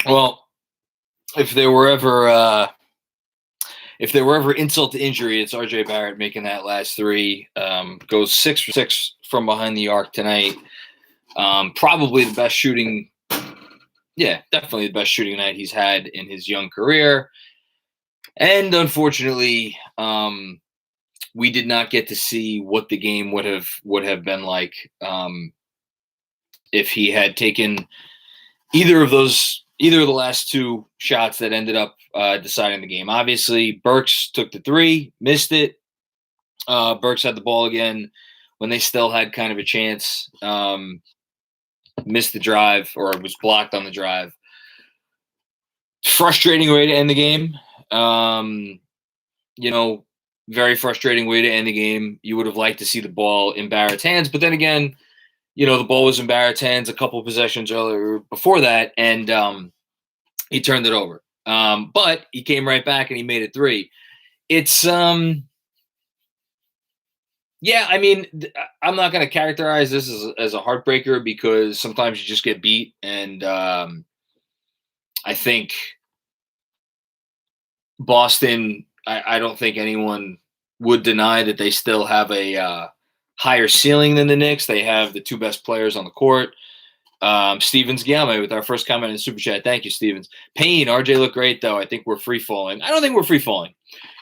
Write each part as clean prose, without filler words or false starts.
Well, if there were ever insult to injury, it's R.J. Barrett making that last three. Goes 6 for 6 from behind the arc tonight. Probably the best shooting. Yeah, definitely the best shooting night he's had in his young career. And unfortunately, we did not get to see what the game would have been like if he had taken either of the last two shots that ended up deciding the game. Obviously, Burks took the three, missed it. Burks had the ball again when they still had kind of a chance. Missed the drive, or was blocked on the drive. Frustrating way to end the game. Very frustrating way to end the game. You would have liked to see the ball in Barrett's hands, but then again, the ball was in Barrett's hands a couple of possessions earlier before that, and he turned it over. But he came right back and he made it three. It's I mean, I'm not going to characterize this as a heartbreaker because sometimes you just get beat, and I think Boston, I don't think anyone would deny that they still have a higher ceiling than the Knicks. They have the two best players on the court. Stevens Giame with our first comment in Super Chat. Thank you, Stevens. Payne, RJ looked great, though. I think we're free-falling. I don't think we're free-falling.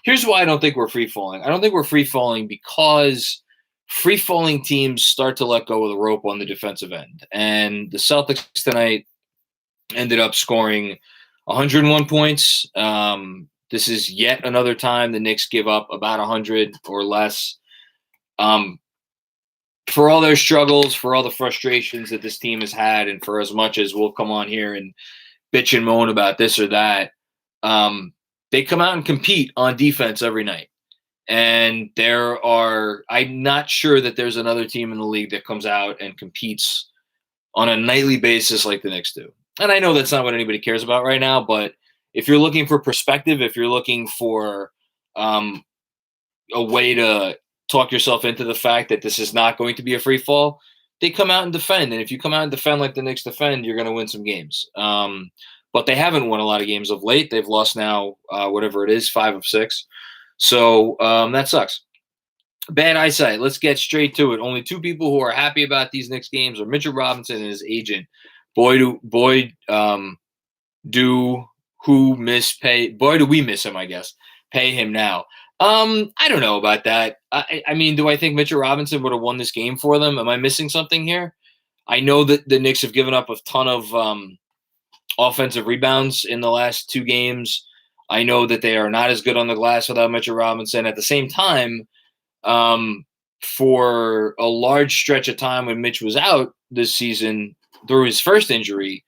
Here's why I don't think we're free-falling. I don't think we're free-falling because free-falling teams start to let go of the rope on the defensive end. And the Celtics tonight ended up scoring 101 points. This is yet another time the Knicks give up about 100 or less. For all their struggles, for all the frustrations that this team has had, and for as much as we'll come on here and bitch and moan about this or that, they come out and compete on defense every night. And I'm not sure that there's another team in the league that comes out and competes on a nightly basis like the Knicks do. And I know that's not what anybody cares about right now, but if you're looking for perspective, if you're looking for a way to talk yourself into the fact that this is not going to be a free fall, they come out and defend. And if you come out and defend like the Knicks defend, you're going to win some games. But they haven't won a lot of games of late. They've lost now, whatever it is, 5 of 6. So that sucks. Bad eyesight. Let's get straight to it. Only two people who are happy about these Knicks games are Mitchell Robinson and his agent. Boy, do we miss him, I guess. Pay him now. I don't know about that. I mean, do I think Mitchell Robinson would have won this game for them? Am I missing something here? I know that the Knicks have given up a ton of offensive rebounds in the last two games. I know that they are not as good on the glass without Mitchell Robinson. At the same time, for a large stretch of time when Mitch was out this season through his first injury,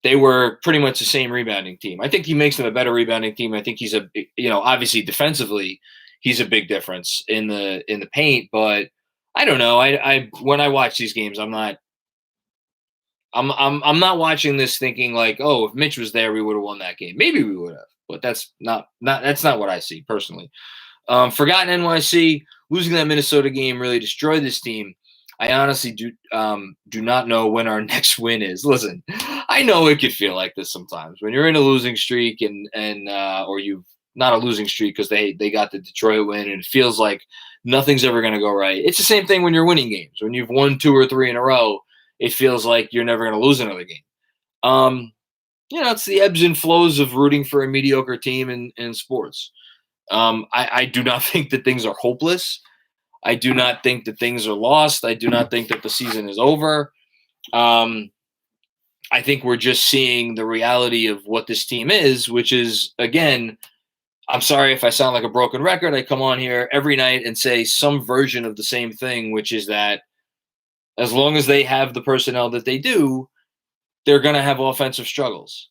they were pretty much the same rebounding team. I think he makes them a better rebounding team. I think he's obviously defensively, he's a big difference in the paint. But I don't know. I when I watch these games, I'm not watching this thinking like, oh, if Mitch was there, we would have won that game. Maybe we would have, but that's not what I see personally. Forgotten NYC losing that Minnesota game really destroyed this team. I honestly do not know when our next win is. Listen, I know it could feel like this sometimes when you're in a losing streak and or you've not a losing streak because they got the Detroit win and it feels like nothing's ever going to go right. It's the same thing when you're winning games. When you've won 2 or 3 in a row, it feels like you're never going to lose another game. It's the ebbs and flows of rooting for a mediocre team in sports. I do not think that things are hopeless. I do not think that things are lost. I do not think that the season is over. I think we're just seeing the reality of what this team is, which is, again, I'm sorry if I sound like a broken record. I come on here every night and say some version of the same thing, which is that as long as they have the personnel that they do, they're going to have offensive struggles.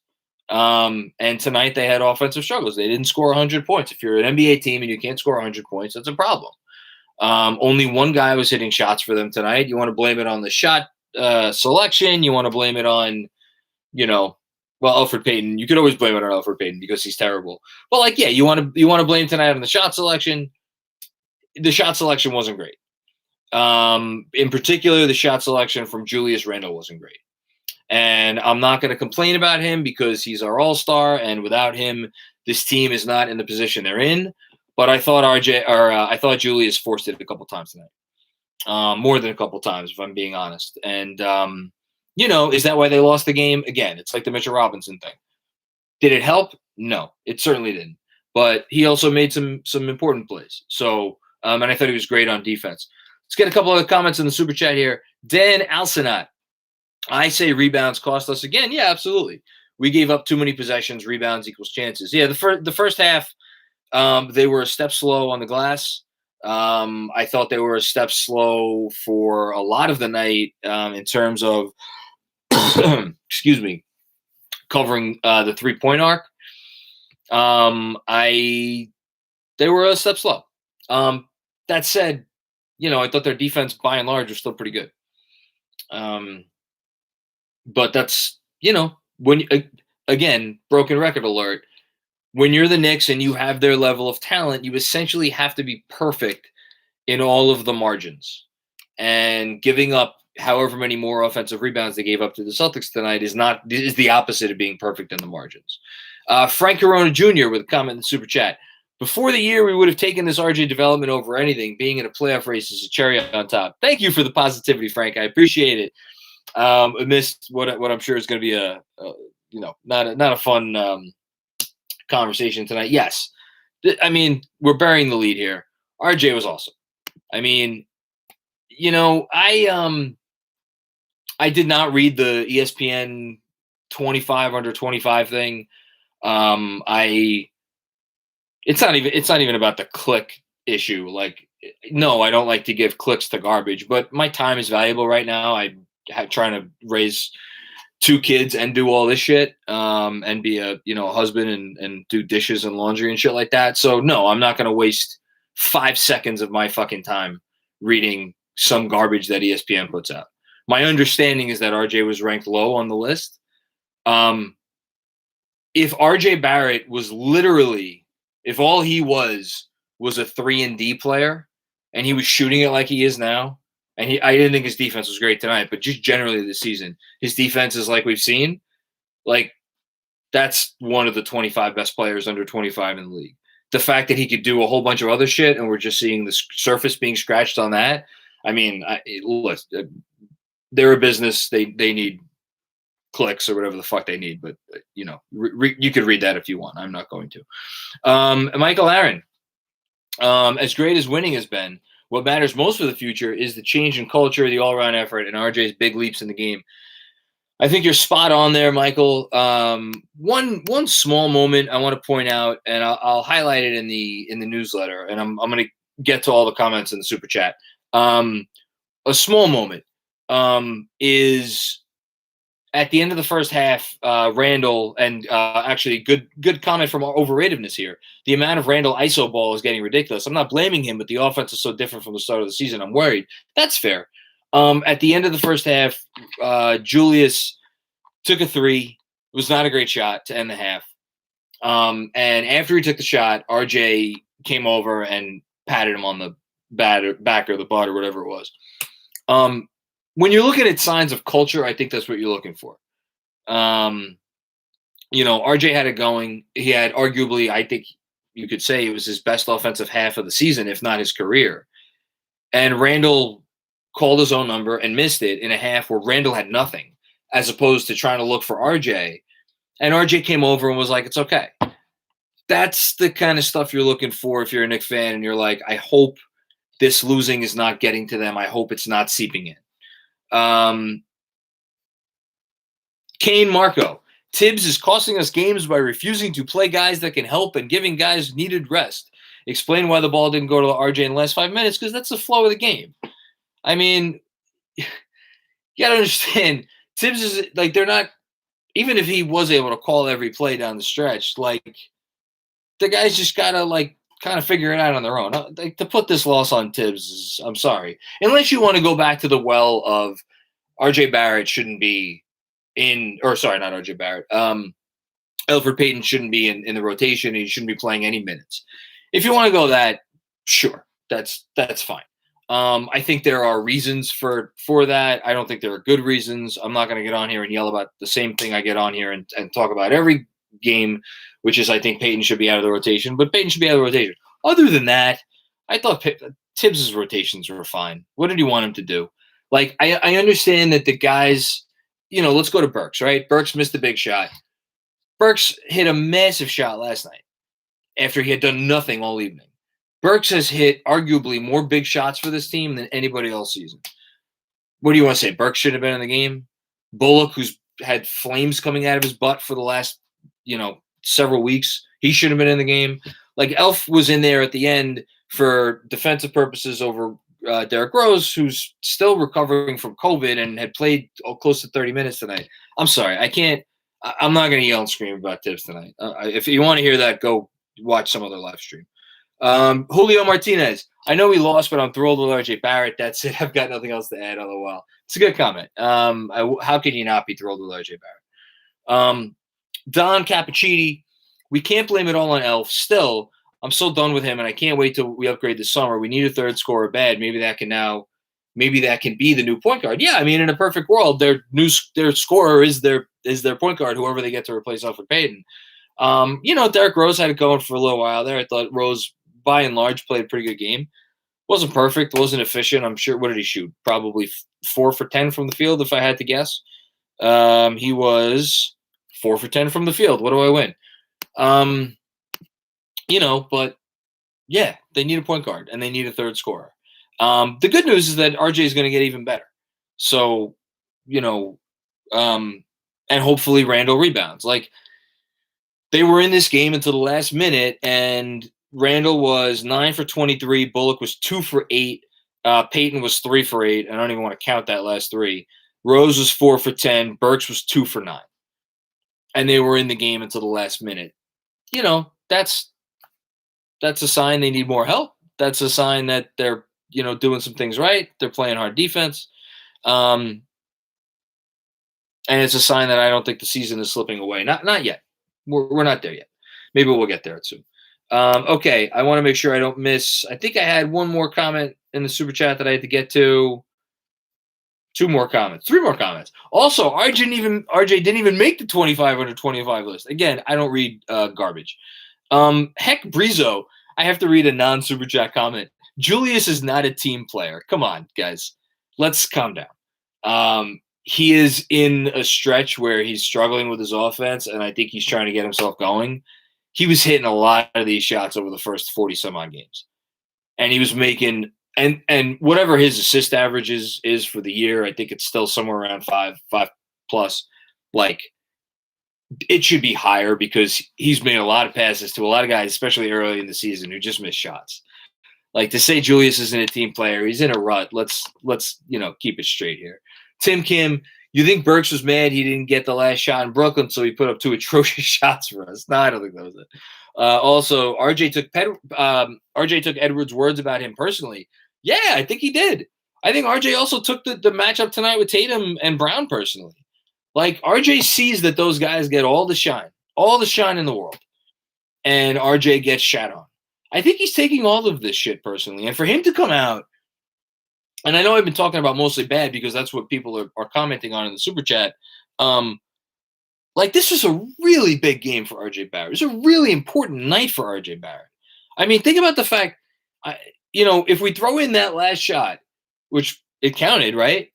And tonight they had offensive struggles. They didn't score 100 points. If you're an NBA team and you can't score 100 points, that's a problem. Only one guy was hitting shots for them tonight. You want to blame it on the shot selection. You want to blame it on, Elfrid Payton. You could always blame it on Elfrid Payton because he's terrible. But you want to blame tonight on the shot selection. The shot selection wasn't great. In particular, the shot selection from Julius Randle wasn't great. And I'm not going to complain about him because he's our all-star, and without him, this team is not in the position they're in. But I thought I thought Julius forced it a couple times tonight, more than a couple times, if I'm being honest. And is that why they lost the game? Again, it's like the Mitchell Robinson thing. Did it help? No, it certainly didn't. But he also made some important plays. So, and I thought he was great on defense. Let's get a couple of comments in the super chat here. Dan Alsanat. I say rebounds cost us again. Yeah, absolutely. We gave up too many possessions. Rebounds equals chances. Yeah, the first half, they were a step slow on the glass. I thought they were a step slow for a lot of the night in terms of, excuse me, covering the 3-point arc. They were a step slow. That said, I thought their defense by and large was still pretty good. But that's, when, again, broken record alert, when you're the Knicks and you have their level of talent, you essentially have to be perfect in all of the margins. And giving up however many more offensive rebounds they gave up to the Celtics tonight is the opposite of being perfect in the margins. Frank Corona Jr. with a comment in the super chat. Before the year, we would have taken this RJ development over anything. Being in a playoff race is a cherry on top. Thank you for the positivity, Frank. I appreciate it. Amidst what I'm sure is going to be a not a fun conversation tonight. Yes, I mean, we're burying the lead here. RJ was awesome. I mean, I did not read the ESPN 25 under 25 thing. It's not even about the click issue. Like, no, I don't like to give clicks to garbage, but my time is valuable right now. I'm trying to raise 2 kids and do all this shit, and be a husband and do dishes and laundry and shit like that. So no, I'm not going to waste 5 seconds of my fucking time reading some garbage that ESPN puts out. My understanding is that RJ was ranked low on the list. If RJ Barrett was literally, if all he was a 3-and-D player and he was shooting it like he is now, and I didn't think his defense was great tonight, but just generally this season, his defense is like we've seen. Like, that's one of the 25 best players under 25 in the league. The fact that he could do a whole bunch of other shit and we're just seeing the surface being scratched on that. I mean, look, they're a business. They need clicks or whatever the fuck they need, but you could read that if you want. I'm not going to. Michael Aaron, as great as winning has been, what matters most for the future is the change in culture, the all-around effort, and RJ's big leaps in the game. I think you're spot on there, Michael. One small moment I want to point out, and I'll highlight it in the newsletter, and I'm going to get to all the comments in the super chat. A small moment is at the end of the first half, Randall, and actually good comment from our overratedness here. The amount of Randall ISO ball is getting ridiculous. I'm not blaming him, but the offense is so different from the start of the season. I'm worried. That's fair. At the end of the first half, Julius took a 3. It was not a great shot to end the half. And after he took the shot, RJ came over and patted him on the back or the butt or whatever it was. When you're looking at signs of culture, I think that's what you're looking for. RJ had it going. He had arguably, I think you could say it was his best offensive half of the season, if not his career. And Randall called his own number and missed it in a half where Randall had nothing, as opposed to trying to look for RJ. And RJ came over and was like, it's okay. That's the kind of stuff you're looking for if you're a Knicks fan and you're like, I hope this losing is not getting to them. I hope it's not seeping in. Kane Marco. Tibbs is costing us games by refusing to play guys that can help and giving guys needed rest. Explain why the ball didn't go to RJ in the last 5 minutes, because that's the flow of the game. I mean, you got to understand, Tibbs is like, they're not, even if he was able to call every play down the stretch, like, the guys just got to, like, kind of figure it out on their own. Like, to put this loss on Tibbs is, I'm sorry. Unless you want to go back to the well of RJ Barrett shouldn't be in, or sorry, not RJ Barrett. Elfrid Payton shouldn't be in the rotation and he shouldn't be playing any minutes. If you want to go that, sure, that's fine. I think there are reasons for that. I don't think there are good reasons. I'm not going to get on here and yell about the same thing I get on here and talk about every game, which is I think Peyton should be out of the rotation. But Peyton should be out of the rotation. Other than that, I thought Tibbs' rotations were fine. What did he want him to do? Like, I understand that the guys, let's go to Burks, right? Burks missed a big shot. Burks hit a massive shot last night after he had done nothing all evening. Burks has hit arguably more big shots for this team than anybody all season. What do you want to say? Burks should have been in the game. Bullock, who's had flames coming out of his butt for the last, several weeks, he should have been in the game. Like, Elf was in there at the end for defensive purposes over Derrick Rose, who's still recovering from COVID and had played close to 30 minutes tonight. I'm sorry. I'm not going to yell and scream about Tibbs tonight. If you want to hear that, go watch some other live stream. Julio Martinez. I know we lost, but I'm thrilled with RJ Barrett. That's it. I've got nothing else to add. Otherwise, it's a good comment. How can you not be thrilled with RJ Barrett? Don Cappuccini. We can't blame it all on Elf. Still, I'm so done with him, and I can't wait till we upgrade this summer. We need a third scorer bad. Maybe that can be the new point guard. Yeah, I mean, in a perfect world, their scorer is their point guard, whoever they get to replace Alfred Payton. Derrick Rose had it going for a little while there. I thought Rose, by and large, played a pretty good game. Wasn't perfect, wasn't efficient. I'm sure. What did he shoot? Probably 4 for 10 from the field, if I had to guess. He was 4 for 10 from the field. What do I win? But yeah, they need a point guard and they need a third scorer. The good news is that RJ is going to get even better. So, and hopefully Randall rebounds. Like, they were in this game until the last minute, and Randall was 9 for 23. Bullock was 2 for 8. Peyton was 3 for 8. I don't even want to count that last 3. Rose was 4 for 10. Burks was 2 for 9. And they were in the game until the last minute. That's a sign they need more help. That's a sign that they're, doing some things right. They're playing hard defense. And it's a sign that I don't think the season is slipping away. Not yet. We're not there yet. Maybe we'll get there soon. Okay, I want to make sure I don't miss. I think I had one more comment in the super chat that I had to get to. 2 more comments. 3 more comments. Also, RJ didn't even make the 25 under 25 list. Again, I don't read garbage. Heck, Brizo, I have to read a non-super chat comment. Julius is not a team player. Come on, guys. Let's calm down. He is in a stretch where he's struggling with his offense, and I think he's trying to get himself going. He was hitting a lot of these shots over the first 40-some-odd games. And he was making – and whatever his assist average is for the year, I think it's still somewhere around 5 plus. Like, it should be higher because he's made a lot of passes to a lot of guys, especially early in the season, who just missed shots. Like, to say Julius isn't a team player, he's in a rut. Let's keep it straight here. Tim Kim, you think Burks was mad he didn't get the last shot in Brooklyn, so he put up 2 atrocious shots for us? No, I don't think that was it. Also, RJ took Edwards' words about him personally. Yeah, I think he did. I think RJ also took the matchup tonight with Tatum and Brown personally. Like, RJ sees that those guys get all the shine in the world, and RJ gets shat on. I think he's taking all of this shit personally. And for him to come out, and I know I've been talking about mostly bad because that's what people are commenting on in the super chat. This was a really big game for RJ Barrett. It was a really important night for RJ Barrett. I mean, think about the fact, if we throw in that last shot, which it counted, right?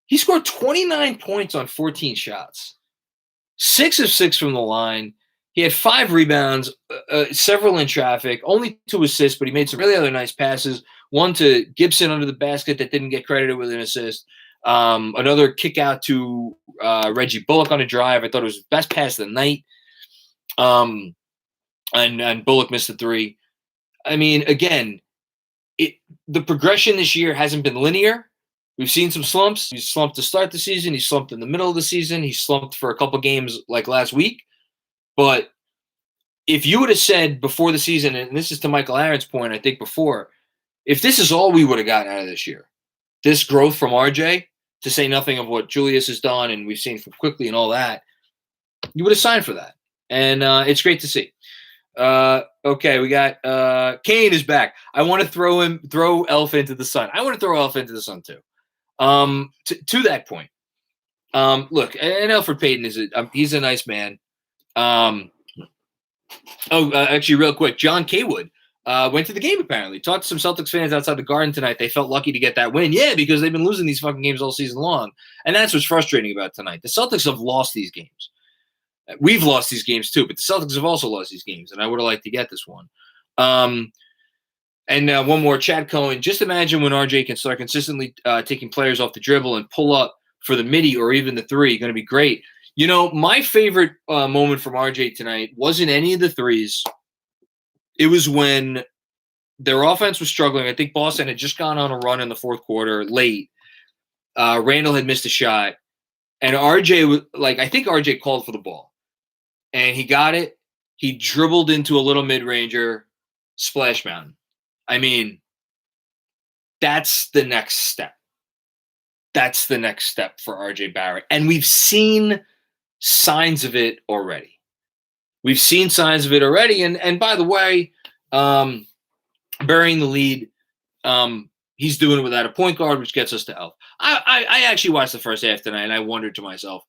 He scored 29 points on 14 shots, 6 of 6 from the line. He had 5 rebounds, several in traffic, only 2 assists, but he made some really other nice passes. One to Gibson under the basket that didn't get credited with an assist. Another kick out to Reggie Bullock on a drive. I thought it was his best pass of the night. And Bullock missed the 3. I mean, again, the progression this year hasn't been linear. We've seen some slumps. He slumped to start the season. He slumped in the middle of the season. He slumped for a couple games like last week. But if you would have said before the season, and this is to Michael Aaron's point, I think before, if this is all we would have gotten out of this year, this growth from RJ, to say nothing of what Julius has done and we've seen from Quickly and all that, you would have signed for that. And it's great to see. Okay, we got Kane is back. I want to throw Elf into the sun. I want to throw Elf into the sun too. To that point. Look, and Alfred Payton he's a nice man. Actually, real quick, John Kaywood went to the game apparently. Talked to some Celtics fans outside the Garden tonight. They felt lucky to get that win. Yeah, because they've been losing these fucking games all season long. And that's what's frustrating about tonight. The Celtics have lost these games. We've lost these games too, but the Celtics have also lost these games, and I would have liked to get this one. And one more, Chad Cohen. Just imagine when RJ can start consistently taking players off the dribble and pull up for the midi or even the three. Going to be great. You know, my favorite moment from RJ tonight wasn't any of the threes. It was when their offense was struggling. I think Boston had just gone on a run in the fourth quarter late. Randall had missed a shot. And RJ was I think RJ called for the ball. And he got it. He dribbled into a little mid-ranger, splash mountain. I mean, that's the next step. That's the next step for RJ Barrett. And we've seen signs of it already. And by the way, burying the lead, he's doing it without a point guard, which gets us to Elf. I actually watched the first half tonight, and I wondered to myself,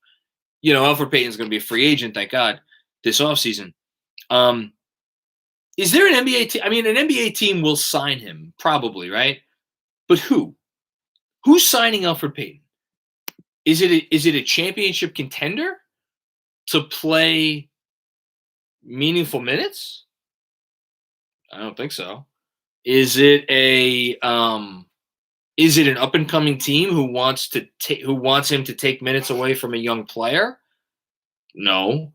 Alfred Payton's going to be a free agent, thank God, this offseason. Is there an NBA team? I mean, an NBA team will sign him, probably, right? But who? Who's signing Elfrid Payton? Is it a championship contender to play meaningful minutes? I don't think so. Is it an up and coming team who wants him to take minutes away from a young player? No.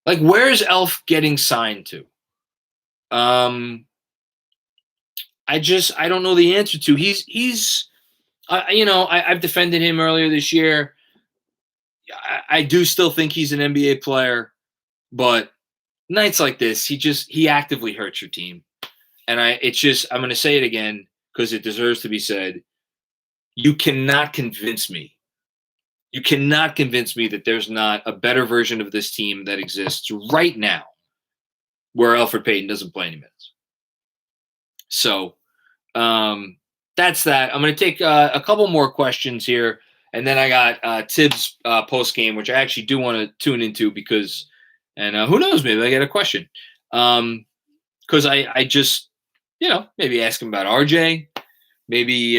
Where's Elf getting signed to? I don't know the answer to. I've defended him earlier this year. I do still think he's an NBA player, but nights like this, he actively hurts your team. And I'm going to say it again because it deserves to be said. You cannot convince me. You cannot convince me that there's not a better version of this team that exists right now where Elfrid Payton doesn't play any minutes. So that's that. I'm going to take a couple more questions here, and then I got Tibbs post-game, which I actually do want to tune into because – and who knows, maybe I get a question. Because I just, maybe ask him about RJ. Maybe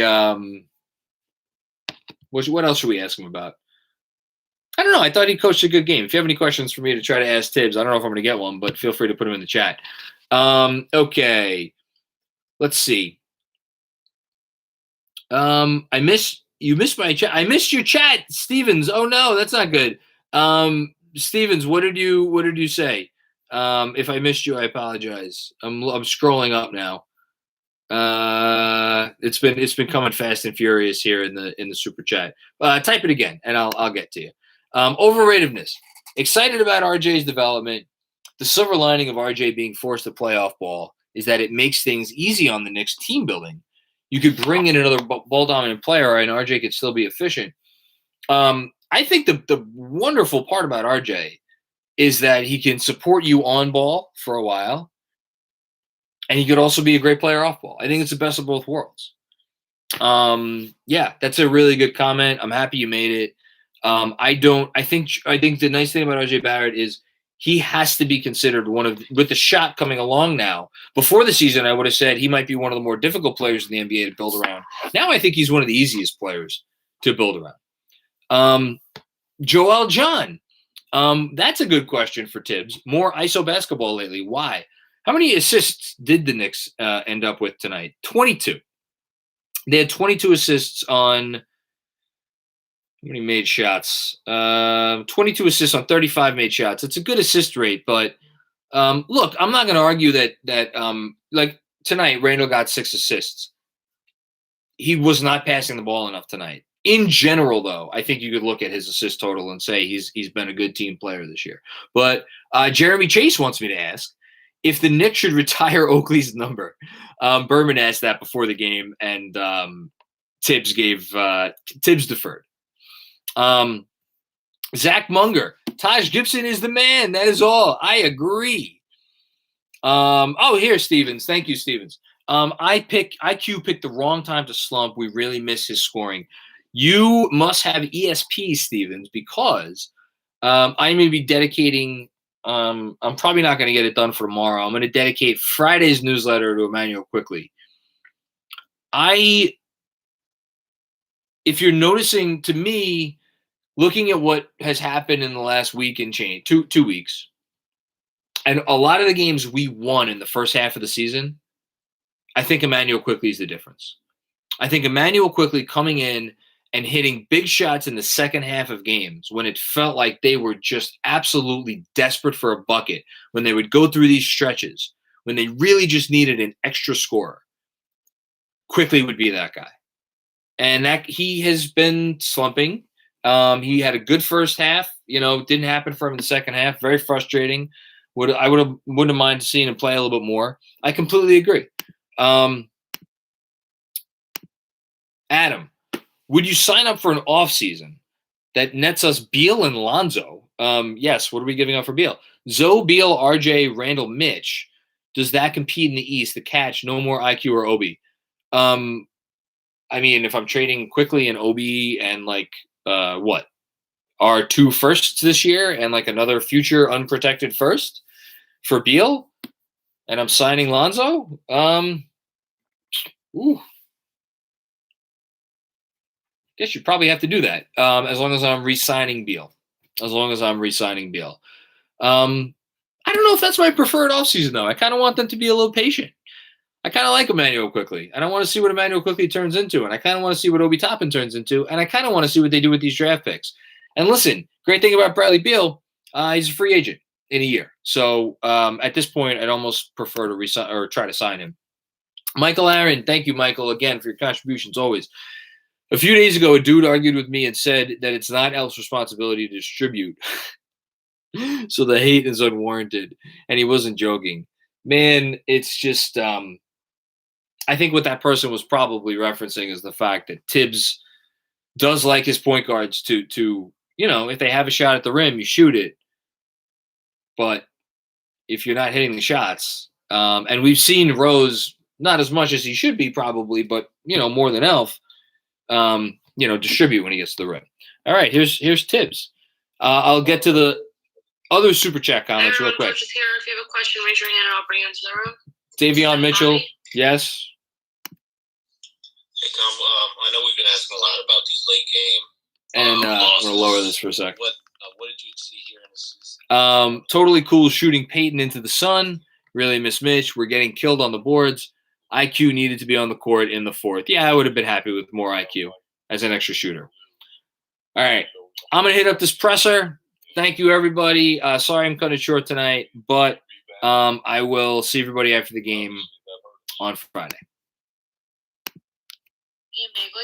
what else should we ask him about? I don't know. I thought he coached a good game. If you have any questions for me to try to ask Tibbs, I don't know if I'm going to get one, but feel free to put them in the chat. Okay. Let's see. You missed my chat. I missed your chat, Stevens. Oh no, that's not good. Stevens, what did you say? If I missed you, I apologize. I'm scrolling up now. It's been coming fast and furious here in the super chat. Type it again, and I'll get to you. Overratedness. Excited about RJ's development. The silver lining of RJ being forced to play off ball is that it makes things easy on the Knicks team building. You could bring in another ball dominant player, and RJ could still be efficient. I think the wonderful part about RJ is that he can support you on ball for a while, and he could also be a great player off ball. I think it's the best of both worlds. Yeah, that's a really good comment. I'm happy you made it. I think the nice thing about RJ Barrett is he has to be considered with the shot coming along now. Before the season, I would have said he might be one of the more difficult players in the NBA to build around. Now I think he's one of the easiest players to build around. Joel John. That's a good question for Tibbs. More ISO basketball lately. Why? How many assists did the Knicks end up with tonight? 22. They had 22 assists on how many made shots? 22 assists on 35 made shots. It's a good assist rate, but look, I'm not going to argue that like tonight, Randall got 6 assists. He was not passing the ball enough tonight. In general, though, I think you could look at his assist total and say he's been a good team player this year. But Jeremy Chase wants me to ask if the Knicks should retire Oakley's number. Berman asked that before the game, and Tibbs deferred. Zach Munger, Taj Gibson is the man. That is all. I agree. Here, Stevens. Thank you, Stevens. IQ picked the wrong time to slump. We really miss his scoring. You must have ESP, Stevens, because I'm going to be dedicating. I'm probably not going to get it done for tomorrow. I'm going to dedicate Friday's newsletter to Emmanuel quickly. If you're noticing, to me, looking at what has happened in the last week and change, two weeks, and a lot of the games we won in the first half of the season, I think Emmanuel Quickly is the difference. I think Emmanuel Quickly coming in and hitting big shots in the second half of games when it felt like they were just absolutely desperate for a bucket, when they would go through these stretches, when they really just needed an extra scorer, Quickly would be that guy. And that he has been slumping. He had a good first half. Didn't happen for him in the second half. Very frustrating. Wouldn't have minded seeing him play a little bit more. I completely agree. Adam, would you sign up for an offseason that nets us Beal and Lonzo? Yes. What are we giving up for Beal? Zoe, Beal, RJ, Randall, Mitch. Does that compete in the East? The catch, no more IQ or Obi. I mean, if I'm trading Quickly and Obi and our 2 firsts this year and another future unprotected first for Beal, and I'm signing Lonzo, guess you probably have to do that. As long as I'm re-signing Beal. I don't know if that's my preferred offseason, though. I kind of want them to be a little patient. I kind of like Emmanuel Quickly, and I want to see what Emmanuel Quickly turns into, and I kind of want to see what Obi Toppin turns into, and I kind of want to see what they do with these draft picks. And listen, great thing about Bradley Beal, he's a free agent in a year. So at this point, I'd almost prefer to resign or try to sign him. Michael Aaron, thank you, Michael, again, for your contributions always. A few days ago, a dude argued with me and said that it's not Elf's responsibility to distribute. So the hate is unwarranted, and he wasn't joking. Man, it's just I think what that person was probably referencing is the fact that Tibbs does like his point guards to if they have a shot at the rim, you shoot it. But if you're not hitting the shots, and we've seen Rose not as much as he should be probably, but more than Elf, distribute when he gets to the rim. All right, here's Tibbs. I'll get to the other super chat comments real quick. If you have a question, raise your hand and I'll bring you into the room. Davion Mitchell, yes. Hey, Tom, I know we've been asking a lot about these late game. And I'm going to lower this for a sec. What did you see here in this season? Totally cool shooting Peyton into the sun. Really miss Mitch. We're getting killed on the boards. IQ needed to be on the court in the fourth. Yeah, I would have been happy with more IQ as an extra shooter. All right. I'm going to hit up this presser. Thank you, everybody. Sorry I'm cutting it short tonight, but I will see everybody after the game on Friday. Ian Bagley.